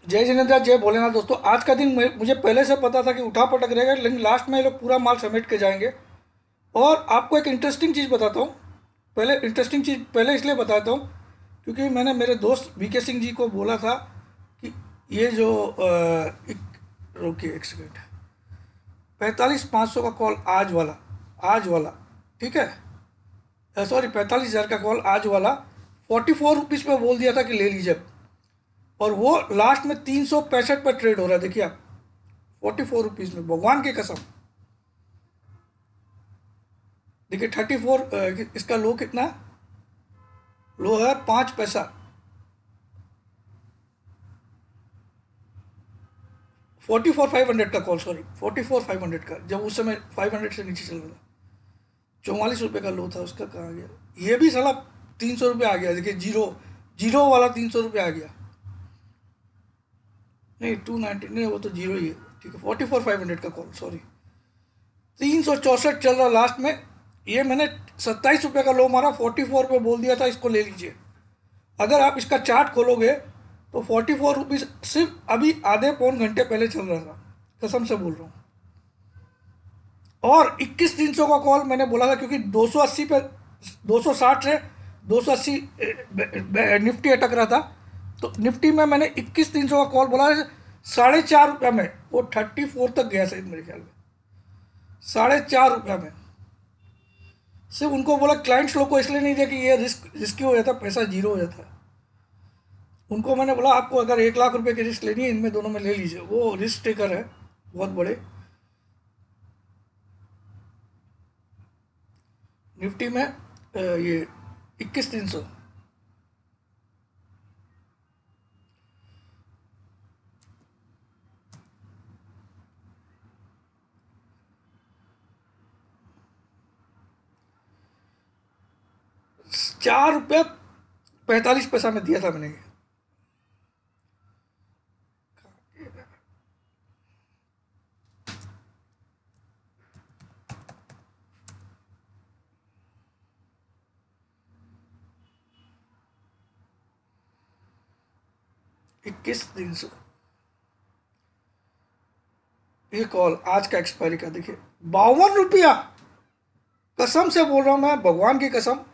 जय जिनेन्द्र, जय भोलेनाथ। दोस्तों, आज का दिन मुझे पहले से पता था कि उठा पटक रहेगा, लेकिन लास्ट में ये लोग पूरा माल समेट के जाएंगे। और आपको एक इंटरेस्टिंग चीज़ बताता हूँ। पहले इंटरेस्टिंग चीज़ पहले इसलिए बताता हूँ क्योंकि मैंने मेरे दोस्त वीके सिंह जी को बोला था कि ये जो रुकिए एक सेकेंड, 45,500 का कॉल आज वाला, ठीक है। सॉरी, 45,000 का कॉल आज वाला 44 रुपीज़ पे बोल दिया था कि ले लीजिए। और वो लास्ट में 365 पर ट्रेड हो रहा है, देखिए आप। 44 रुपीज़ में, भगवान की कसम। देखिए 34, इसका लो कितना? लो है 5 पैसा। 44,500 का कॉल, सॉरी 44,500 का, जब उस समय 500 से नीचे चल रहा था। 44 रुपये का लो था उसका, कहाँ गया? ये भी साला 300 रुपये आ गया। देखिए जीरो, जीरो वाला 300 रुपये आ गया। नहीं 290 नहीं, वो तो जीरो ही है। ठीक है, 44,500 का कॉल, सॉरी। 364 चल रहा लास्ट में। ये मैंने 27 रुपये का लो मारा, 44 पे बोल दिया था इसको ले लीजिए। अगर आप इसका चार्ट खोलोगे तो 44 रुपीज़ सिर्फ अभी आधे पौन घंटे पहले चल रहा था, कसम से बोल रहा हूँ। और 21,300 का कॉल मैंने बोला था, क्योंकि 280 पे, 260 से 280 निफ्टी अटक रहा था। तो निफ्टी में मैंने 21,300 का कॉल बोला, 4.5 रुपये में वो 34 तक गया शायद, मेरे ख्याल में 4.5 रुपये में। सिर्फ उनको बोला, क्लाइंट्स लोग को इसलिए नहीं दिया कि ये रिस्की हो जाता, पैसा जीरो हो जाता। उनको मैंने बोला आपको अगर 1 लाख रुपए की रिस्क लेनी है, इनमें दोनों में ले लीजिए। वो रिस्क टेकर है बहुत बड़े। निफ्टी में ये 21,300। 4 रुपये 45 पैसा में दिया था मैंने ये। 21,300 ये कॉल आज का एक्सपायरी का देखिए, 52 रुपया। कसम से बोल रहा हूँ मैं, भगवान की कसम।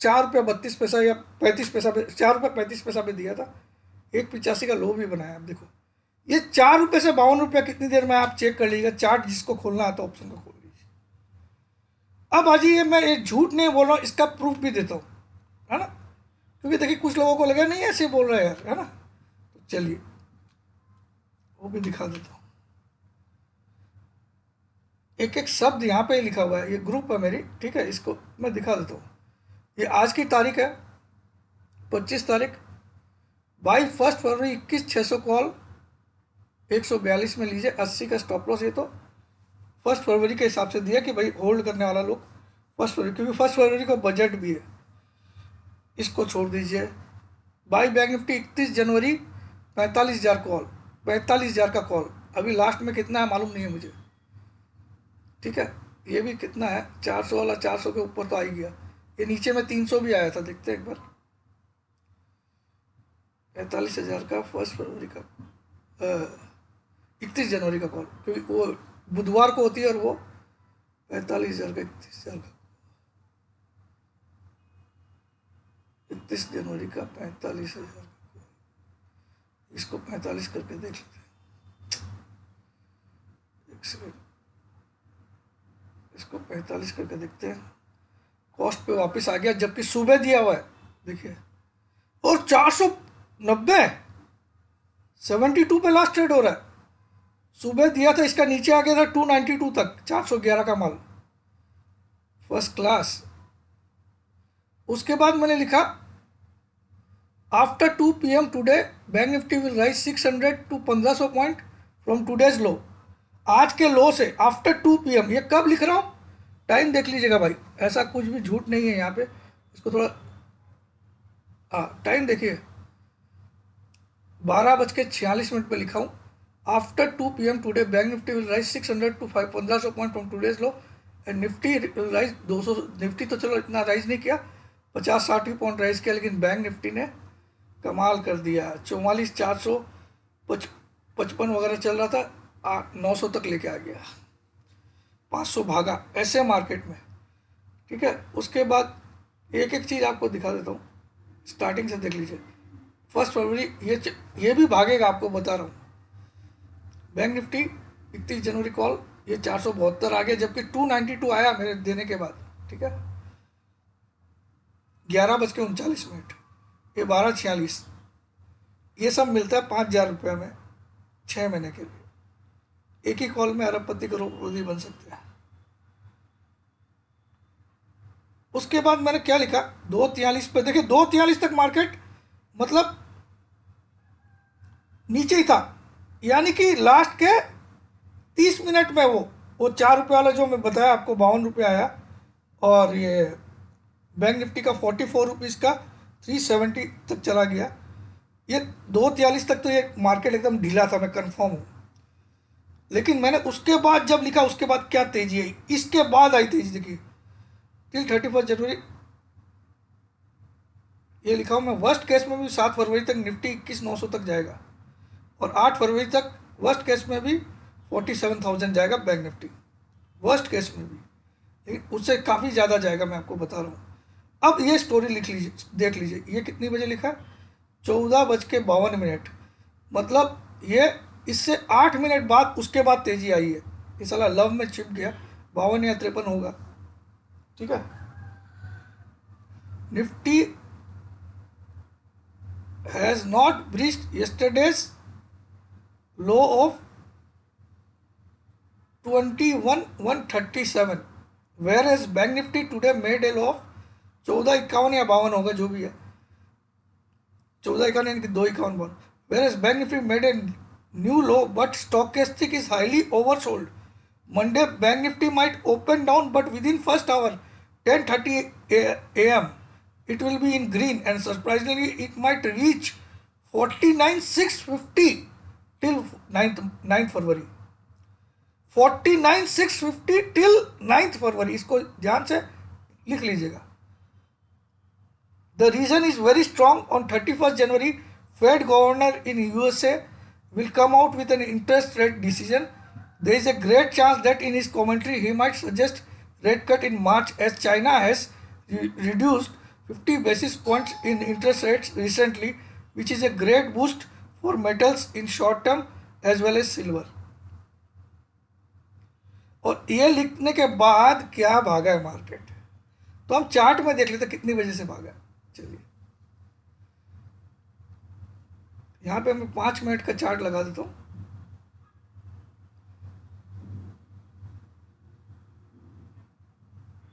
4 रुपये 32 पैसा या 35 पैसा पे, 4 रुपये 35 पैसा पे दिया था। 1,85 का लो भी बनाया। आप देखो, ये 4 रुपये से 52 रुपया कितनी देर में, आप चेक कर लीजिएगा। चार्ट जिसको खोलना आता है ऑप्शन को खोल लीजिए। अब आ जाइए, मैं ये झूठ नहीं बोल रहा हूँ, इसका प्रूफ भी देता हूँ, है ना। क्योंकि देखिए कुछ लोगों को लगा नहीं ऐसे बोल रहा है यार, है ना। तो चलिए वो भी दिखा देता हूँ। एक एक शब्द यहाँ पे ही लिखा हुआ है, ये ग्रुप है मेरी, ठीक है। इसको मैं दिखा देता हूँ। ये आज की तारीख है 25 तारीख। बाई 1 फरवरी 21,600 कॉल 142 में लीजिए। 80 का स्टॉप लॉस। ये तो 1 फरवरी के हिसाब से दिया कि भाई होल्ड करने वाला लोग 1 फरवरी, क्योंकि 1 फरवरी को बजट भी है। इसको छोड़ दीजिए। By bank Nifty 31 January 45,000 call, 45,000 का कॉल। अभी लास्ट में कितना है मालूम नहीं है मुझे, ठीक है। ये भी कितना है, 400 वाला 400 के ऊपर तो आ ही गया। ये नीचे में 300 भी आया था, देखते हैं एक बार। 45,000 का 1 फरवरी का, 31 जनवरी का कॉल, क्योंकि वो बुधवार को होती है। और वो 45,000 का, 31,000 का, 31 जनवरी का 45,000 का। इसको 45 करके देख लेते हैं, एक सेकेंड। इसको 45 करके देखते हैं। कॉस्ट पे वापस आ गया, जबकि सुबह दिया हुआ है, देखिए। और 490, 72 पे लास्ट ट्रेड हो रहा है। सुबह दिया था, इसका नीचे आ गया था 292 तक, 411 का माल, फर्स्ट क्लास। उसके बाद मैंने लिखा, after 2 PM today bank Nifty will rise 600 to 1,500 point from today's low. आज के लो से आफ्टर 2 PM। ये कब लिख रहा हूँ, टाइम देख लीजिएगा भाई, ऐसा कुछ भी झूठ नहीं है यहाँ पे। इसको थोड़ा, हाँ टाइम देखिए, 12:46 पे लिखा हूँ। After 2 PM today bank Nifty will rise 600 to 1,500 point from today's low and nifty rise 200। Nifty तो चलो इतना राइज नहीं किया, 50-60 पॉइंट राइज किया, लेकिन बैंक निफ्टी ने कमाल कर दिया। 44,400 पच 55 वगैरह चल रहा था, 900 तक लेके आ गया, 500 भागा ऐसे मार्केट में। ठीक है, उसके बाद एक एक चीज़ आपको दिखा देता हूँ, स्टार्टिंग से देख लीजिए। 1 फरवरी ये भी भागेगा, आपको बता रहा हूँ। बैंक निफ्टी 31 जनवरी कॉल, ये 472 आ गया, जबकि 292 आया मेरे देने के बाद। ठीक है, 11:39, ये 12:46, ये सब मिलता है 5,000 रुपये में 6 महीने के लिए। एक ही कॉल में अरबपति करोड़पति बन सकते हैं। उसके बाद मैंने क्या लिखा, 2:43 पे देखिए, 2:43 तक मार्केट मतलब नीचे ही था, यानी कि लास्ट के 30 मिनट में वो 4 रुपये वाला जो मैं बताया आपको, 52 रुपये आया। और ये बैंक निफ्टी का 44 रुपीज़ का 370 तक चला गया। ये 2:43 तक तो ये मार्केट एकदम ढीला था, मैं कंफर्म हूँ। लेकिन मैंने उसके बाद जब लिखा, उसके बाद क्या तेजी आई, इसके बाद आई तेजी। देखिए, टिल 31 जनवरी ये लिखा हूँ मैं, वर्स्ट केस में भी 7 फरवरी तक निफ्टी 21,900 तक जाएगा, और 8 फरवरी तक वर्स्ट केस में भी 47,000 जाएगा बैंक निफ्टी, वर्स्ट केस में भी। लेकिन उससे काफ़ी ज़्यादा जाएगा, मैं आपको बता रहा हूँ। अब ये स्टोरी लिख लीजिए, देख लीजिए, ये कितनी बजे लिखा है, 14:52। मतलब ये इससे 8 मिनट बाद उसके बाद तेजी आई है। ये साला लव में छिप गया, 52 या 53 होगा। ठीक है, nifty has not breached yesterday's low of 21,137, whereas bank nifty today made a low of 1451 या 52 होगा, जो भी है, 1451 यानी कि 251 whereas bank nifty made a new low but stochastic is highly oversold. Monday, Bank Nifty might open down, but within first hour, 10:30 a.m., it will be in green, and surprisingly, it might reach 49,650 till 9th February. 49,650 till 9th February. इसको ध्यान से लिख लीजिएगा। The reason is very strong. On 31st January, Fed governor in USA will come out with an interest rate decision. There is a great chance that in his commentary he might suggest rate cut in March, as China has reduced 50 basis points in interest rates recently, which is a great boost for metals in short term as well as silver. और ये लिखने के बाद क्या भागा है market, तो हम चार्ट में देख लेते कितनी बजे से भागा। चलिए, यहाँ पे मैं 5 मिनट का चार्ट लगा देता हूँ।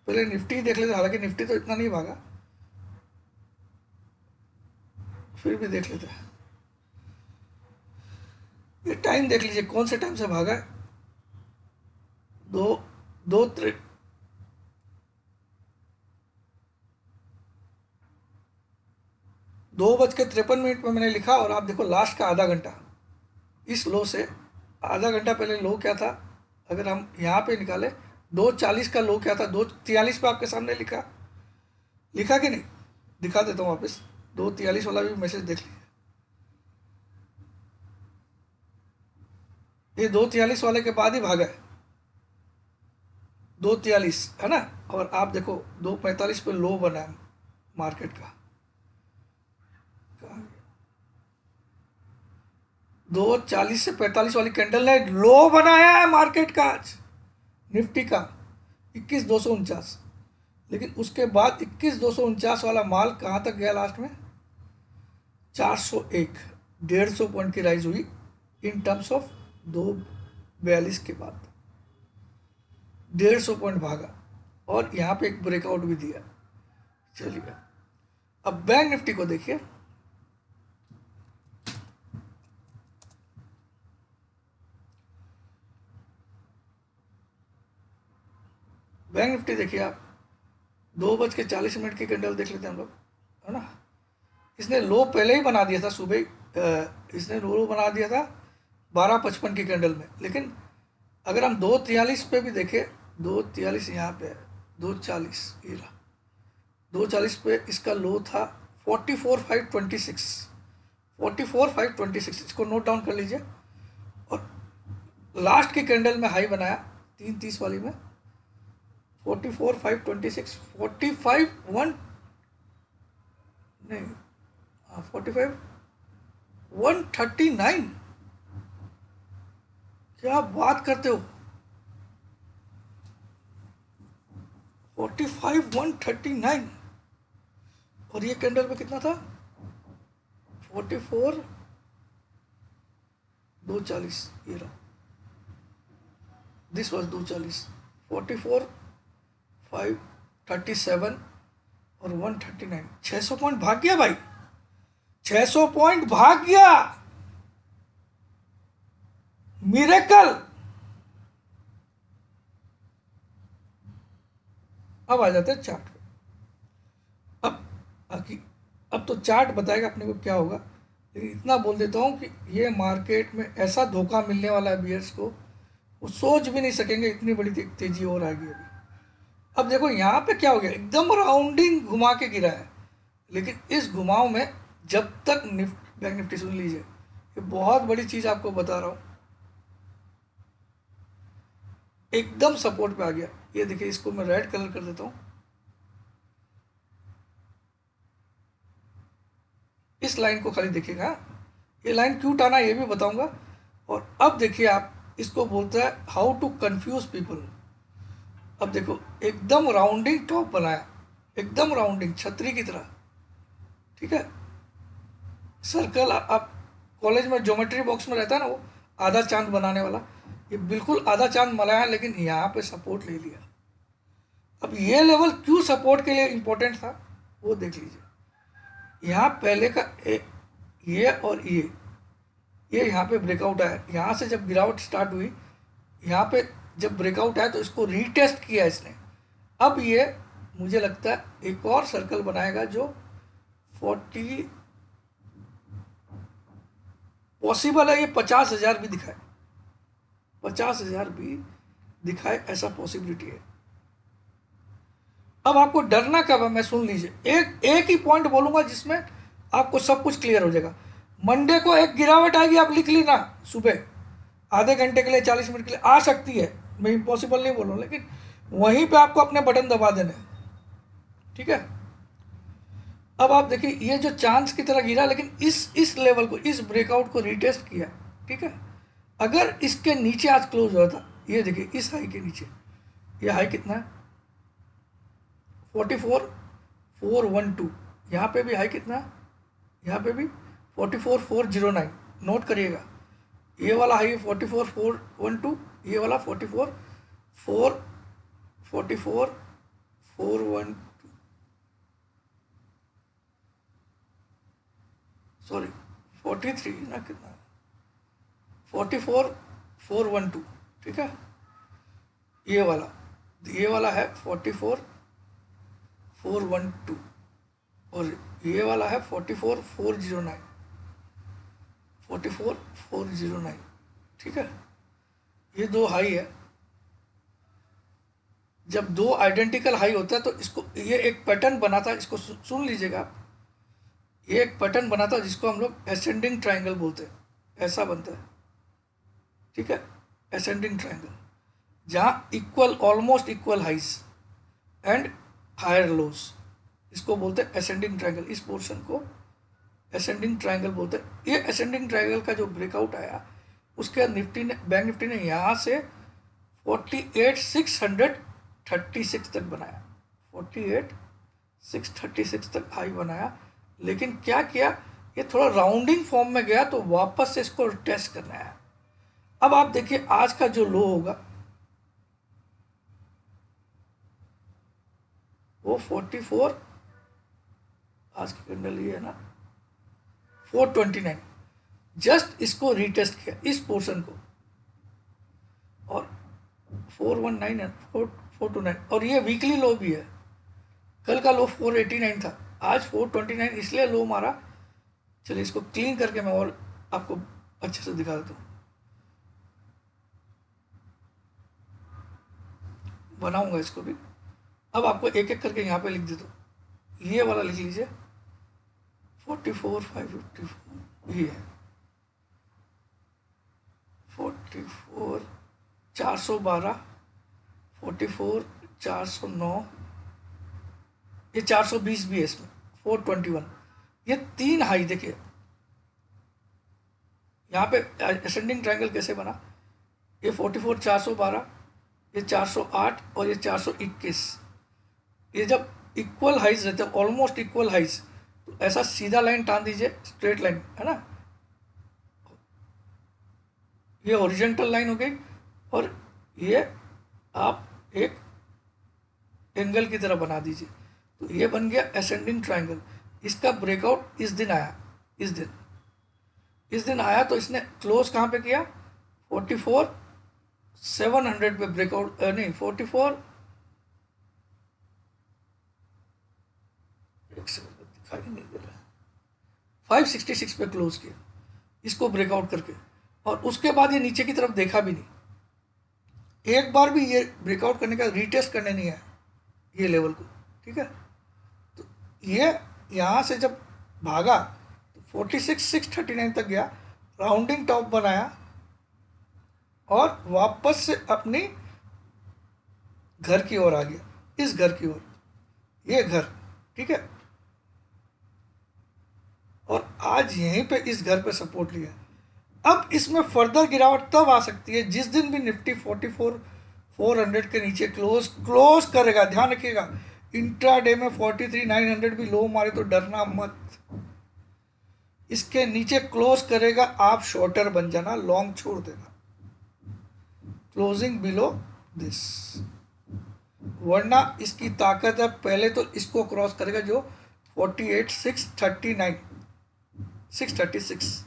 पहले निफ्टी देख लेते, हालांकि निफ्टी तो इतना नहीं भागा, फिर भी देख लेते हैं। ये टाइम देख लीजिए, कौन से टाइम से भागा है, दो दो 2:53 में मैंने लिखा, और आप देखो लास्ट का आधा घंटा, इस लो से आधा घंटा पहले लो क्या था, अगर हम यहाँ पे निकाले 2:40 का लो क्या था, 2:43 पे आपके सामने लिखा कि नहीं, दिखा देता हूँ वापस, 2:43 वाला भी मैसेज देख लीजिए। ये 2:43 वाले के बाद ही भागा है, 2:43 है ना, और आप देखो 2:45 पे लो बना है मार्केट का, 2:40 से 45 वाली कैंडल ने लो बनाया है मार्केट का आज, निफ्टी का 21,249। लेकिन उसके बाद 21,249 वाला माल कहाँ तक गया लास्ट में, 401, 150 पॉइंट की राइज हुई इन टर्म्स ऑफ 2:42 के बाद, 150 पॉइंट भागा, और यहाँ पे एक ब्रेकआउट भी दिया। चलिए, अब बैंक निफ्टी को देखिए, बैंक निफ्टी देखिए आप, 2:40 की कैंडल देख लेते हैं हम लोग, है ना। इसने लो पहले ही बना दिया था सुबह, इसने लो बना दिया था 12:55 की कैंडल में। लेकिन अगर हम 2:43 पे भी देखें, 2:43 यहाँ पे है, 2:40 ये रहा, 2:40 पे इसका लो था 44,526, 44,526, इसको नोट डाउन कर लीजिए। और लास्ट की कैंडल में हाई बनाया 330 वाली में 44,526, 45,1 नहीं, 45,139। क्या बात करते हो, 45,139। और ये कैंडल में कितना था, 44,240, ये रहा, दिस वॉज 240, 44,537 और 139। 600 पॉइंट भाग गया भाई, 600 पॉइंट भाग गया, मिरेकल। अब आ जाते हैं चार्ट पे। अब तो चार्ट बताएगा अपने को क्या होगा, लेकिन इतना बोल देता हूँ कि ये मार्केट में ऐसा धोखा मिलने वाला है बियर्स को, वो सोच भी नहीं सकेंगे इतनी बड़ी तेजी और आएगी अभी। अब देखो यहाँ पे क्या हो गया, एकदम राउंडिंग घुमा के गिरा है, लेकिन इस घुमाव में जब तक बैंक निफ्टी, सुन लीजिए, ये बहुत बड़ी चीज़ आपको बता रहा हूँ, एकदम सपोर्ट पे आ गया। ये देखिए, इसको मैं रेड कलर कर देता हूँ, इस लाइन को खाली देखिएगा, ये लाइन क्यों टाना ये भी बताऊंगा। और अब देखिए, आप इसको बोलते हैं हाउ टू कंफ्यूज पीपल। अब देखो, एकदम राउंडिंग टॉप बनाया, एकदम राउंडिंग छतरी की तरह, ठीक है, सर्कल। आप कॉलेज में ज्योमेट्री बॉक्स में रहता है ना, वो आधा चांद बनाने वाला, ये बिल्कुल आधा चांद बनाया, लेकिन यहाँ पे सपोर्ट ले लिया। अब ये लेवल क्यों सपोर्ट के लिए इंपॉर्टेंट था वो देख लीजिए। यहाँ पहले का ये और ये यहाँ पे ब्रेकआउट आया, यहाँ से जब गिरावट स्टार्ट हुई, यहाँ पे जब ब्रेकआउट आया तो इसको रीटेस्ट किया इसने। अब ये मुझे लगता है एक और सर्कल बनाएगा जो 40 पॉसिबल है, ये 50,000 भी दिखाए, 50,000 भी दिखाए, ऐसा पॉसिबिलिटी है। अब आपको डरना कब है, मैं सुन लीजिए, एक ही पॉइंट बोलूंगा जिसमें आपको सब कुछ क्लियर हो जाएगा। मंडे को एक गिरावट आएगी, आप लिख ली ना, सुबह आधे घंटे के लिए, 40 मिनट के लिए आ सकती है, मैं इम्पॉसिबल नहीं बोल रहा हूँ, लेकिन वहीं पे आपको अपने बटन दबा देने, ठीक है। अब आप देखिए, ये जो चांस की तरह गिरा, लेकिन इस लेवल को, इस ब्रेकआउट को रिटेस्ट किया, ठीक है। अगर इसके नीचे आज क्लोज हुआ था, ये देखिए इस हाई के नीचे, ये हाई कितना है, 44,412, यहाँ पे भी हाई कितना है, यहाँ पे भी 44,409, नोट करिएगा। ये वाला हाई 44,412, ये वाला 44,412, सॉरी 43 ना, कितना, 44,412, ठीक है। ये वाला है 44,412 और ये वाला है 44,409, 44,409, ठीक है। ये दो हाई है। जब दो आइडेंटिकल हाई होता है तो इसको, ये एक पैटर्न बना था, इसको सुन लीजिएगा आप, ये एक पैटर्न बना था जिसको हम लोग एसेंडिंग ट्रायंगल बोलते हैं, ऐसा बनता है, ठीक है, एसेंडिंग ट्रायंगल, जहाँ equal, almost equal highs and higher lows, इसको बोलते हैं एसेंडिंग ट्रायंगल। इस पोर्शन को एसेंडिंग ट्रायंगल बोलते हैं। ये एसेंडिंग ट्रायंगल का जो ब्रेकआउट आया, उसके बाद बैंक निफ्टी ने यहाँ से 48,636 तक बनाया, 48,636 तक हाई बनाया, लेकिन क्या किया, ये थोड़ा राउंडिंग फॉर्म में गया, तो वापस से इसको टेस्ट करना है। अब आप देखिए, आज का जो लो होगा वो 44, आज की कैंडल ये है ना, 429, जस्ट इसको रीटेस्ट किया, इस पोर्शन को, और 419 है, 429, और ये वीकली लो भी है। कल का लो 489 था, आज 429, इसलिए लो मारा। चलिए इसको क्लीन करके मैं और आपको अच्छे से दिखा देता हूँ, बनाऊंगा इसको भी। अब आपको एक एक करके यहाँ पे लिख देता हूँ। ये वाला लिख लीजिए 44,554, ये है 44 412, 44 409, ये 420 भी है इसमें, 421। ये 3 हाई देखिए यहाँ पे असेंडिंग ट्रायंगल कैसे बना, ये 44 412, ये 408 और ये 421। ये जब इक्वल हाइज रहते हैं, ऑलमोस्ट इक्वल हाइज, तो ऐसा सीधा लाइन टान दीजिए, स्ट्रेट लाइन है ना, ये हॉरिजॉन्टल लाइन हो गई, और ये आप एक एंगल की तरह बना दीजिए, तो ये बन गया असेंडिंग ट्रायंगल। इसका ब्रेकआउट इस दिन आया, इस दिन आया, तो इसने क्लोज कहाँ पे किया, 44 700 पे ब्रेकआउट, नहीं 44, एक सेकंड दिखाई नहीं दे रहा, 566 पे क्लोज किया इसको ब्रेकआउट करके, और उसके बाद ये नीचे की तरफ देखा भी नहीं, एक बार भी ये ब्रेकआउट करने का रीटेस्ट करने नहीं आया ये लेवल को, ठीक है। तो ये यहाँ से जब भागा तो 46,639 तक गया, राउंडिंग टॉप बनाया और वापस से अपनी घर की ओर आ गया, इस घर की ओर, ये घर, ठीक है। और आज यहीं पे इस घर पे सपोर्ट लिया। अब इसमें फर्दर गिरावट तब आ सकती है जिस दिन भी निफ्टी 44,400 के नीचे क्लोज करेगा। ध्यान रखिएगा, इंट्राडे में 43,900 भी लो मारे तो डरना मत, इसके नीचे क्लोज करेगा, आप शॉर्टर बन जाना, लॉन्ग छोड़ देना, क्लोजिंग बिलो दिस, वरना इसकी ताकत है पहले तो इसको क्रॉस करेगा जो 48,639 636,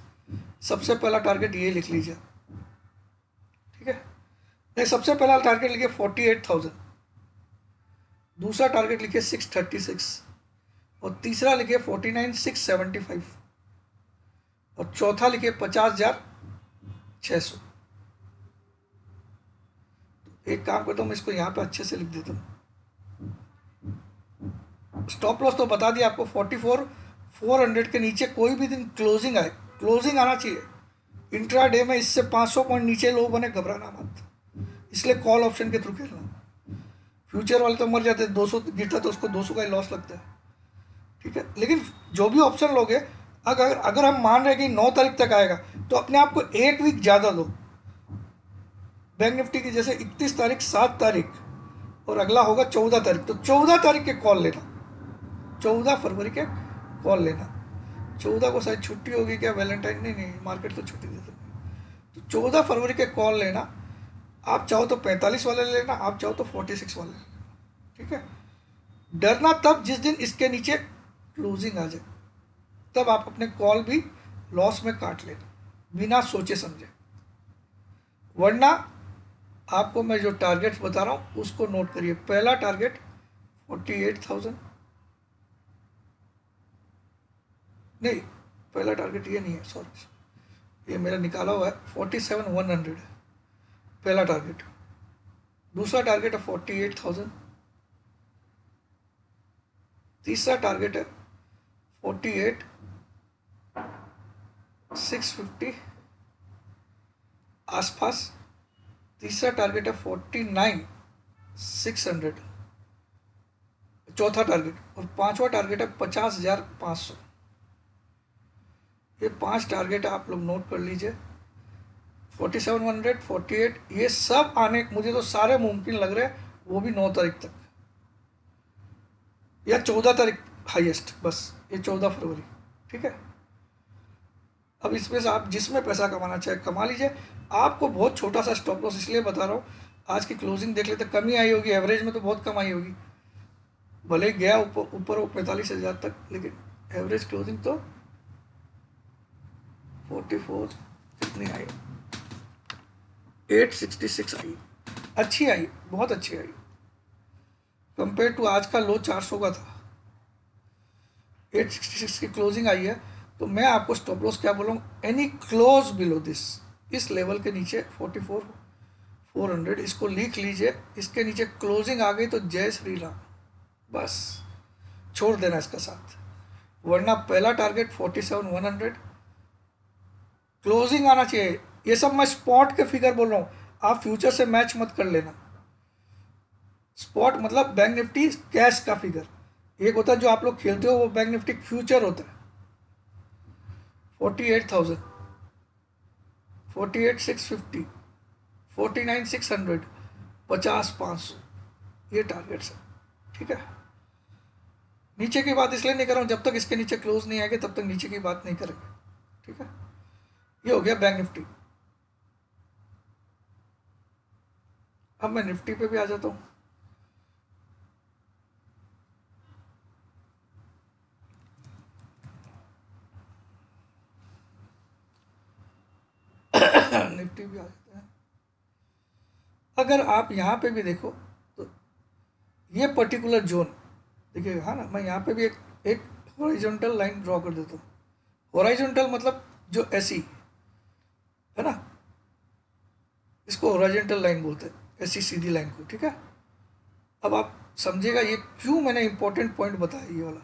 सबसे पहला टारगेट ये लिख लीजिए, ठीक है। नहीं, सबसे पहला टारगेट लिखिए 48,000, दूसरा टारगेट लिखिए 636, और तीसरा लिखिए 49,675, और चौथा लिखिए 50,600। एक काम करता हूँ, मैं इसको यहाँ पे अच्छे से लिख देता हूँ। स्टॉप लॉस तो बता दिया आपको, 44,400 के नीचे कोई भी दिन क्लोजिंग आए, क्लोजिंग आना चाहिए इंट्रा डे में, इससे 500 पॉइंट नीचे लो बने, घबराना मत, इसलिए कॉल ऑप्शन के थ्रू खेलना। फ्यूचर वाले तो मर जाते हैं, 200 गिरता तो उसको 200 का ही लॉस लगता है, ठीक है। लेकिन जो भी ऑप्शन लोगे, अगर हम मान रहे हैं कि 9 तारीख तक आएगा, तो अपने आप को एक वीक ज़्यादा दो। बैंक निफ्टी की जैसे 31 तारीख, 7 तारीख, और अगला होगा 14 तारीख, तो 14 तारीख के कॉल लेना, 14 फरवरी के कॉल लेना। 14 को शायद छुट्टी होगी क्या, वैलेंटाइन, नहीं मार्केट तो छुट्टी देते हैं, तो 14 फरवरी के कॉल लेना। आप चाहो तो 45 वाले लेना, आप चाहो तो 46 वाले लेना, ठीक है। डरना तब जिस दिन इसके नीचे क्लोजिंग आ जाए, तब आप अपने कॉल भी लॉस में काट लेना बिना सोचे समझे, वरना आपको मैं जो टारगेट्स बता रहा हूँ उसको नोट करिए। पहला टारगेट 48,000, नहीं पहला टारगेट ये नहीं है, सॉरी, ये मेरा निकाला हुआ है, 47,100 है पहला टारगेट। दूसरा टारगेट है 48,000, तीसरा टारगेट है 48,650 आसपास, तीसरा टारगेट है 49,600, चौथा टारगेट, और पांचवा टारगेट है 50,500। ये 5 टारगेट आप लोग नोट कर लीजिए। 47,100, 48, ये सब आने मुझे तो सारे मुमकिन लग रहे हैं, वो भी 9 तारीख तक या 14 तारीख हाईएस्ट, बस ये 14 फरवरी, ठीक है। अब इसमें से आप जिसमें पैसा कमाना चाहे कमा लीजिए। आपको बहुत छोटा सा स्टॉप लॉस इसलिए बता रहा हूँ, आज की क्लोजिंग देख लेते, कमी आई होगी, एवरेज में तो बहुत कम आई होगी, भले गया ऊपर वो 45,000 तक, लेकिन एवरेज क्लोजिंग तो 44 कितनी आई, 866 आई, अच्छी आई, बहुत अच्छी आई, कंपेयर टू आज का लो 400 का था, 866 की क्लोजिंग आई है। तो मैं आपको स्टॉप लॉस क्या बोलूँ, एनी क्लोज बिलो दिस, इस लेवल के नीचे 44,400, इसको लिख लीजिए, इसके नीचे क्लोजिंग आ गई तो जय श्री राम, बस छोड़ देना इसका साथ, वरना पहला टारगेट 47,100, क्लोजिंग आना चाहिए। ये सब मैं स्पॉट के फिगर बोल रहा हूँ, आप फ्यूचर से मैच मत कर लेना। स्पॉट मतलब बैंक निफ्टी कैश का फिगर, एक होता है जो आप लोग खेलते हो वो बैंक निफ्टी फ्यूचर होता है। 48,000, 48,650, 49,600, 50,500, ये टारगेट्स है। ठीक है, नीचे की बात इसलिए नहीं कर रहा हूँ, जब तक इसके नीचे क्लोज नहीं आएंगे तब तक नीचे की बात नहीं करेंगे। ठीक है, ये हो गया बैंक निफ्टी। अब मैं निफ्टी पे भी आ जाता हूँ। निफ्टी भी आ जाता है। अगर आप यहाँ पे भी देखो तो ये पर्टिकुलर जोन देखिए, हाँ ना, मैं यहाँ पे भी एक हॉरिजॉन्टल लाइन ड्रॉ कर देता हूँ। हॉरिजॉन्टल मतलब जो ऐसी है ना, इसको हॉरिजॉन्टल लाइन बोलते हैं, ऐसी सीधी लाइन को। ठीक है, अब आप समझिएगा ये क्यों मैंने इंपॉर्टेंट पॉइंट बताया ये वाला।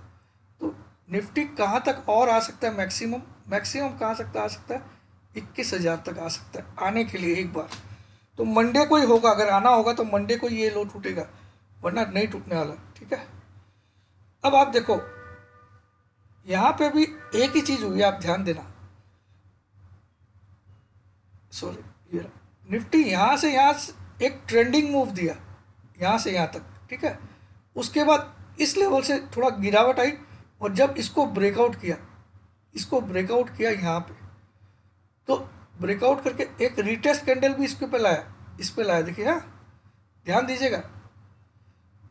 तो निफ्टी कहाँ तक और आ सकता है, मैक्सिमम मैक्सिमम कहाँ सकता आ सकता है, 21,000 तक आ सकता है आने के लिए एक बार। तो मंडे को ही होगा, अगर आना होगा तो मंडे को ये लो टूटेगा, वरना नहीं टूटने वाला। ठीक है, अब आप देखो यहाँ पे भी एक ही चीज़ हुई, आप ध्यान देना। सॉरी, ये निफ्टी यहाँ से एक ट्रेंडिंग मूव दिया, यहाँ से यहाँ तक। ठीक है, उसके बाद इस लेवल से थोड़ा गिरावट आई, और जब इसको ब्रेकआउट किया, इसको ब्रेकआउट किया यहाँ पे, तो ब्रेकआउट करके एक रिटेस्ट कैंडल भी इसके पे लाया, इस पे लाया, देखिए। हाँ, ध्यान दीजिएगा।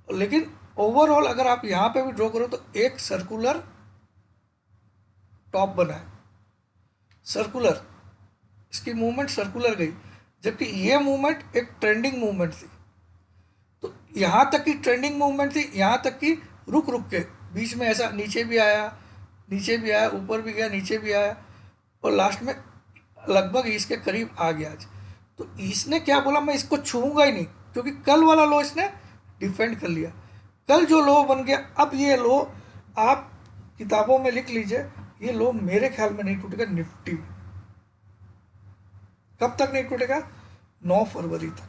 लेकिन ओवरऑल अगर आप यहाँ पे भी ड्रॉ करो तो एक सर्कुलर टॉप बना है, सर्कुलर, इसकी मूवमेंट सर्कुलर गई, जबकि ये मूवमेंट एक ट्रेंडिंग मूवमेंट थी। तो यहाँ तक की ट्रेंडिंग मूवमेंट थी, यहाँ तक कि रुक रुक के बीच में ऐसा नीचे भी आया, नीचे भी आया, ऊपर भी गया, नीचे भी आया, और लास्ट में लगभग इसके करीब आ गया आज। तो इसने क्या बोला, मैं इसको छूऊंगा ही नहीं, क्योंकि कल वाला लो इसने डिफेंड कर लिया। कल जो लो बन गया, अब ये लो आप किताबों में लिख लीजिए, ये लो मेरे ख्याल में नहीं टूटेगा निफ्टी में। कब तक नहीं टूटेगा, 9 फरवरी तक,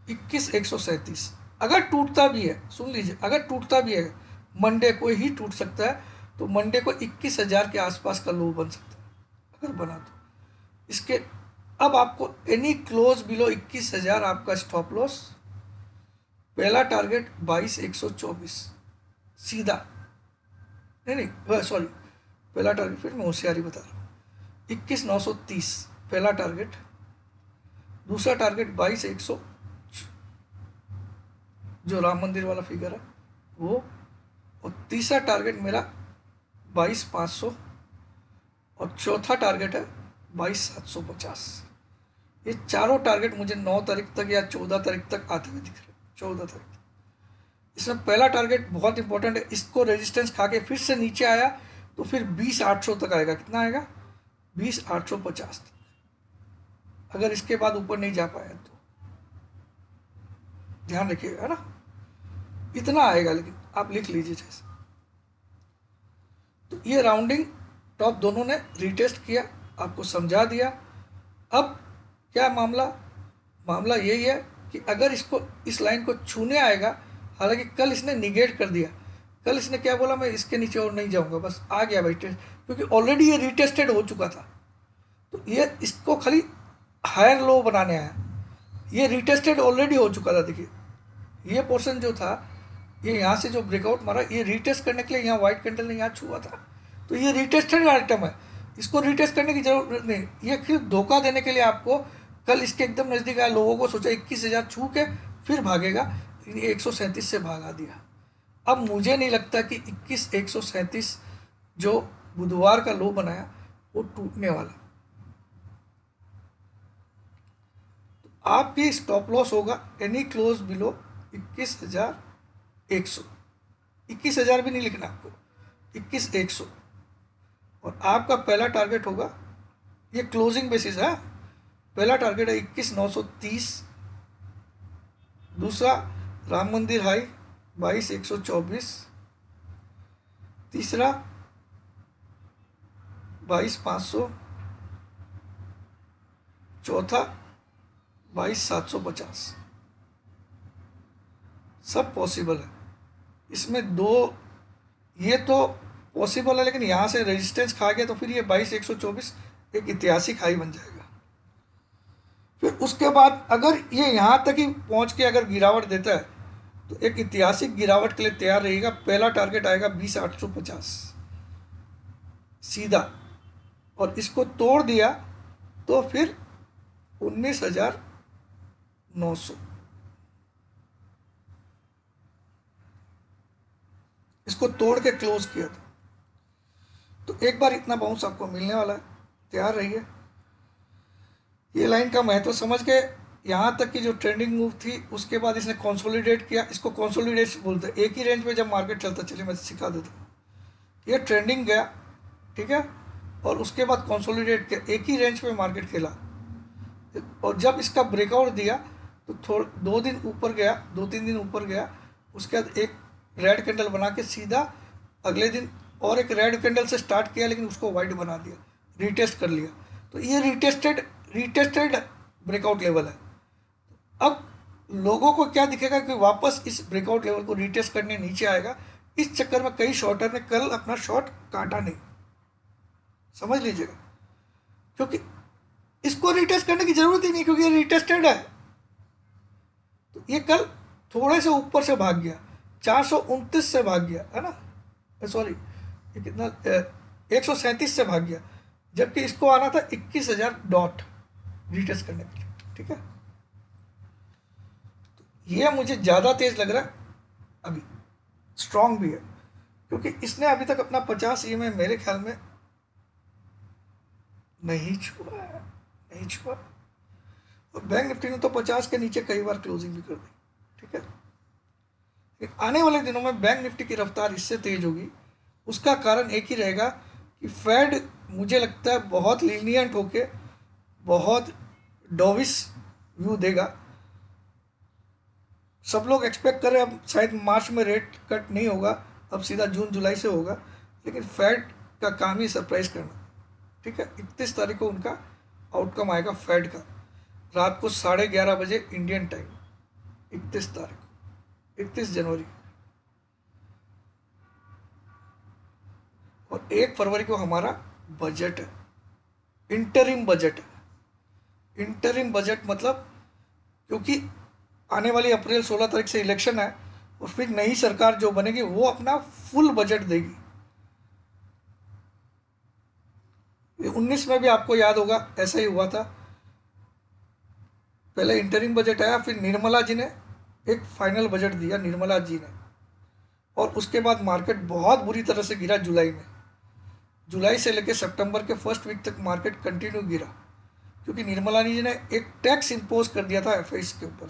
21,137। अगर टूटता भी है, सुन लीजिए, अगर टूटता भी है, मंडे को ही टूट सकता है, तो मंडे को 21,000 के आसपास का लो बन सकता है अगर बना तो। इसके अब आपको एनी क्लोज बिलो 21,000 आपका स्टॉप लॉस, पहला टारगेट 22,124 सीधा, नहीं नहीं सॉरी, पहला टारगेट, फिर मैं होशियारी बता रहा हूँ, 21,930 पहला टारगेट, दूसरा टारगेट 22,100 जो राम मंदिर वाला फिगर है वो, और तीसरा टारगेट मेरा 22,500, और चौथा टारगेट है 22,750। ये चारों टारगेट मुझे 9 तारीख तक या 14 तारीख तक आते हुए दिख रहे, 14 तारीख तक। इसमें पहला टारगेट बहुत इंपॉर्टेंट है, इसको रेजिस्टेंस खा के फिर से नीचे आया तो फिर 20,800 तक आएगा। कितना आएगा, 20,850 तक। अगर इसके बाद ऊपर नहीं जा पाया तो ध्यान रखिएगा, है ना, इतना आएगा। लेकिन आप लिख लीजिए जैसे, तो ये राउंडिंग टॉप दोनों ने रिटेस्ट किया, आपको समझा दिया। अब क्या मामला, मामला यही है कि अगर इसको इस लाइन को छूने आएगा, हालांकि कल इसने निगेट कर दिया, कल इसने क्या बोला, मैं इसके नीचे और नहीं जाऊंगा, बस आ गया भाई टेस्ट, क्योंकि ऑलरेडी ये रिटेस्टेड हो चुका था। तो ये इसको खाली हायर लो बनाने आया, ये रिटेस्टेड ऑलरेडी हो चुका था। देखिए ये पोर्शन जो था, ये यहाँ से जो ब्रेकआउट मारा, ये रिटेस्ट करने के लिए यहाँ व्हाइट कैंडल ने यहाँ छुआ था, तो ये रिटेस्टेड आइटम है, इसको रिटेस्ट करने की जरूरत नहीं। ये सिर्फ धोखा देने के लिए आपको, कल इसके एकदम नज़दीक आया, लोगों को सोचा 21,000 छू के फिर भागेगा, 137 से भागा दिया। अब मुझे नहीं लगता कि 21,137 जो बुधवार का लो बनाया वो टूटने वाला। आपकी स्टॉप लॉस होगा एनी क्लोज बिलो 21,100, 21,000 भी नहीं लिखना आपको, 21,100। और आपका पहला टारगेट होगा, ये क्लोजिंग बेसिस है, पहला टारगेट है 21,930, दूसरा राम मंदिर हाई 22,124, तीसरा 22,500, चौथा 22,750। सब पॉसिबल है। इसमें दो, ये तो पॉसिबल है, लेकिन यहाँ से रेजिस्टेंस खा गया तो फिर ये 22,124 एक ऐतिहासिक हाई बन जाएगा। फिर उसके बाद अगर ये यहाँ तक ही पहुँच के अगर गिरावट देता है तो एक ऐतिहासिक गिरावट के लिए तैयार रहिएगा। पहला टारगेट आएगा 20,850 सीधा, और इसको तोड़ दिया तो फिर 19,900। इसको तोड़ के क्लोज किया था, तो एक बार इतना बाउंस आपको मिलने वाला है, तैयार रहिए। ये लाइन का महत्व समझ के, यहाँ तक की जो ट्रेंडिंग मूव थी उसके बाद इसने कंसोलिडेट किया। इसको कंसोलिडेट बोलते हैं। एक ही रेंज में जब मार्केट चलता, चलिए मैं सिखा देता हूँ। ये ट्रेंडिंग गया, ठीक है, और उसके बाद कंसोलिडेट किया, एक ही रेंज में मार्केट खेला, और जब इसका ब्रेकआउट दिया तो थोड़ा 2 दिन ऊपर गया, 2-3 दिन ऊपर गया, उसके बाद एक रेड कैंडल बना के सीधा अगले दिन और एक रेड कैंडल से स्टार्ट किया, लेकिन उसको वाइट बना दिया, रीटेस्ट कर लिया। तो ये रीटेस्टेड ब्रेकआउट लेवल है। अब लोगों को क्या दिखेगा कि वापस इस ब्रेकआउट लेवल को रीटेस्ट करने नीचे आएगा। इस चक्कर में कई शॉर्टर ने कल अपना शॉर्ट काटा नहीं, समझ लीजिएगा, क्योंकि इसको रीटेस्ट करने की जरूरत ही नहीं, क्योंकि ये रीटेस्टेड है। तो ये कल थोड़े से ऊपर से भाग गया, 429 से भाग गया, है ना, सॉरी ये कितना, 137 से भाग गया, जबकि इसको आना था 21,000 डॉट रीटेस्ट करने के लिए, ठीक है। तो ये मुझे ज़्यादा तेज लग रहा है, अभी स्ट्रांग भी है, क्योंकि इसने अभी तक अपना 50 EMA मेरे ख्याल में नहीं छुआ है, नहीं छुआ। और बैंक निफ्टी ने तो 50 के नीचे कई बार क्लोजिंग भी कर दी, ठीक है। आने वाले दिनों में बैंक निफ्टी की रफ्तार इससे तेज होगी। उसका कारण एक ही रहेगा कि फेड, मुझे लगता है, बहुत लीनियंट होके बहुत डोविश व्यू देगा। सब लोग एक्सपेक्ट कर रहे हैं अब शायद मार्च में रेट कट नहीं होगा, अब सीधा जून जुलाई से होगा, लेकिन फेड का काम ही सरप्राइज करना, ठीक है। 31 तारीख को उनका आउटकम आएगा फेड का, रात को 11:30 बजे इंडियन टाइम, 31 तारीख, 31 जनवरी। और 1 फरवरी को हमारा बजट है, इंटरिम बजट है। इंटरिम बजट मतलब, क्योंकि आने वाली अप्रैल 16 तारीख से इलेक्शन है, और फिर नई सरकार जो बनेगी वो अपना फुल बजट देगी। 19 में भी आपको याद होगा ऐसा ही हुआ था, पहले इंटरिम बजट आया, फिर निर्मला जी ने एक फाइनल बजट दिया, निर्मला जी ने, और उसके बाद मार्केट बहुत बुरी तरह से गिरा जुलाई में। जुलाई से लेकर सितंबर के फर्स्ट वीक तक मार्केट कंटिन्यू गिरा, क्योंकि निर्मला जी ने एक टैक्स इम्पोज कर दिया था FIs के ऊपर।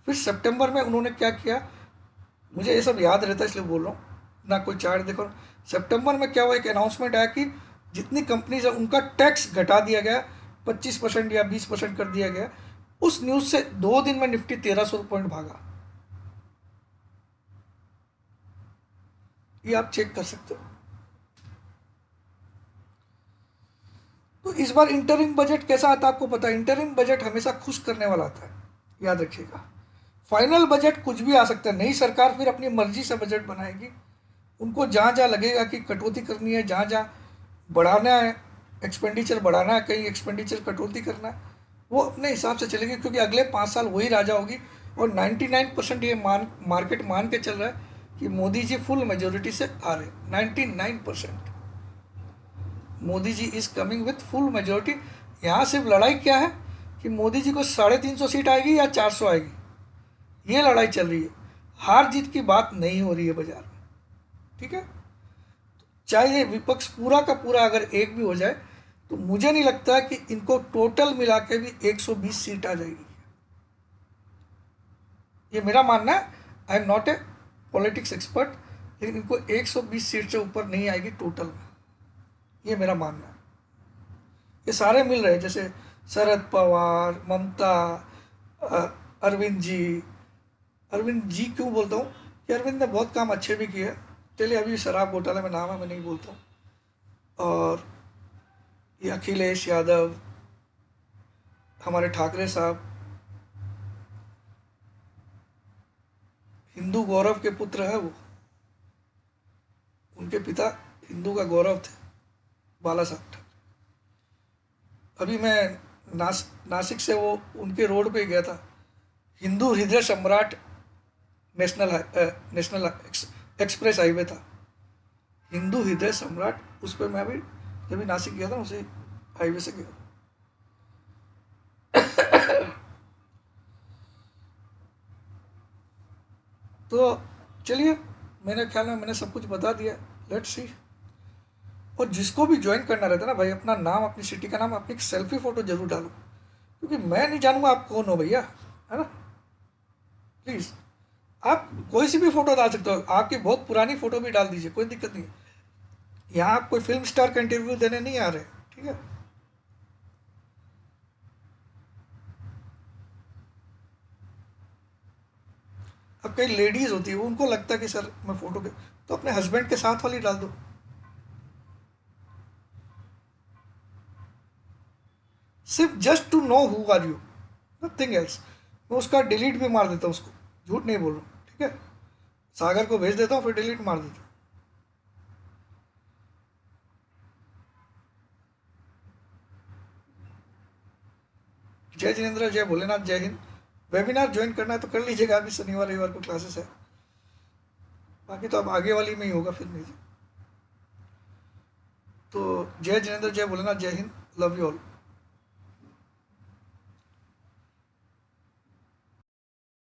फिर सितंबर में उन्होंने क्या किया, मुझे ये सब याद रहता है इसलिए बोल रहा हूँ, ना कोई चार्ट देखो। सितंबर में क्या हुआ, एक अनाउंसमेंट आया कि जितनी कंपनीज है उनका टैक्स घटा दिया गया, 25% या 20% कर दिया गया। उस न्यूज़ से 2 दिन में निफ्टी 1300 पॉइंट भागा। ये आप चेक कर सकते हो। तो इस बार इंटरिम बजट कैसा आता है आपको पता है। इंटरिम बजट हमेशा खुश करने वाला आता है, याद रखिएगा। फाइनल बजट कुछ भी आ सकता है, नई सरकार फिर अपनी मर्जी से बजट बनाएगी। उनको जहाँ जहाँ लगेगा कि कटौती करनी है, जहाँ जहाँ बढ़ाना है, एक्सपेंडिचर बढ़ाना है, कहीं एक्सपेंडिचर कटौती करना है, वो अपने हिसाब से चलेगी, क्योंकि अगले 5 साल वही राजा होगी। और 99% ये मार्केट मान के चल रहा है कि मोदी जी फुल मेजोरिटी से आ रहे, 99% Modi ji is coming with full majority. यहाँ सिर्फ लड़ाई क्या है कि मोदी जी को 350 सीट आएगी या 400 आएगी, ये लड़ाई चल रही है। हार जीत की बात नहीं हो रही है बाजार में, ठीक है। चाहे ये विपक्ष पूरा का पूरा अगर एक भी हो जाए, तो मुझे नहीं लगता कि इनको टोटल मिला के भी 120 सीट आ जाएगी। ये मेरा मानना है, I am not a politics expert, लेकिन इनको 120 सीट से ऊपर नहीं आएगी टोटल में, ये मेरा मानना है। ये सारे मिल रहे हैं, जैसे शरद पवार, ममता, अरविंद जी क्यों बोलता हूँ कि अरविंद ने बहुत काम अच्छे भी किए। चलिए, अभी शराब घोटाले में नाम है, मैं नहीं बोलता हूँ। और ये अखिलेश यादव, हमारे ठाकरे साहब, हिंदू गौरव के पुत्र है वो। उनके पिता हिंदू का गौरव थे, बाला साहब ठाकरे। अभी मैं नासिक से वो उनके रोड पे गया था। हिंदू हृदय सम्राट नेशनल एक्सप्रेस हाईवे था। हिंदू हृदय सम्राट, उस पर मैं अभी जब भी नासिक गया था उसी हाईवे से गया। तो चलिए, मेरे ख्याल में मैंने सब कुछ बता दिया। Let's see. और जिसको भी ज्वाइन करना रहता है ना भाई, अपना नाम, अपनी सिटी का नाम, अपनी एक सेल्फी फोटो जरूर डालो, क्योंकि मैं नहीं जानूंगा आप कौन हो भैया, है ना। प्लीज़, आप कोई सी भी फोटो डाल सकते हो, आपकी बहुत पुरानी फोटो भी डाल दीजिए, कोई दिक्कत नहीं है। यहाँ आप कोई फिल्म स्टार का इंटरव्यू देने नहीं आ रहे, ठीक है। अब कई लेडीज होती है, उनको लगता है कि सर मैं फोटो के, तो अपने हस्बैंड के साथ वाली डाल दो। सिर्फ just to know who are you, nothing else. मैं उसका डिलीट भी मार देता हूँ उसको, झूठ नहीं बोल रहा हूँ, ठीक है। सागर को भेज देता हूँ, फिर डिलीट मार देता हूँ। जय जिनेन्द्र, जय भोलेनाथ, जय हिंद। वेबिनार ज्वाइन करना है तो कर लीजिएगा, अभी शनिवार रविवार को क्लासेस है। बाकी तो अब आगे वाली में ही होगा फिर नहीं। तो जय जिनेन्द्र, जय भोलेनाथ, जय हिंद, लव यू ऑल।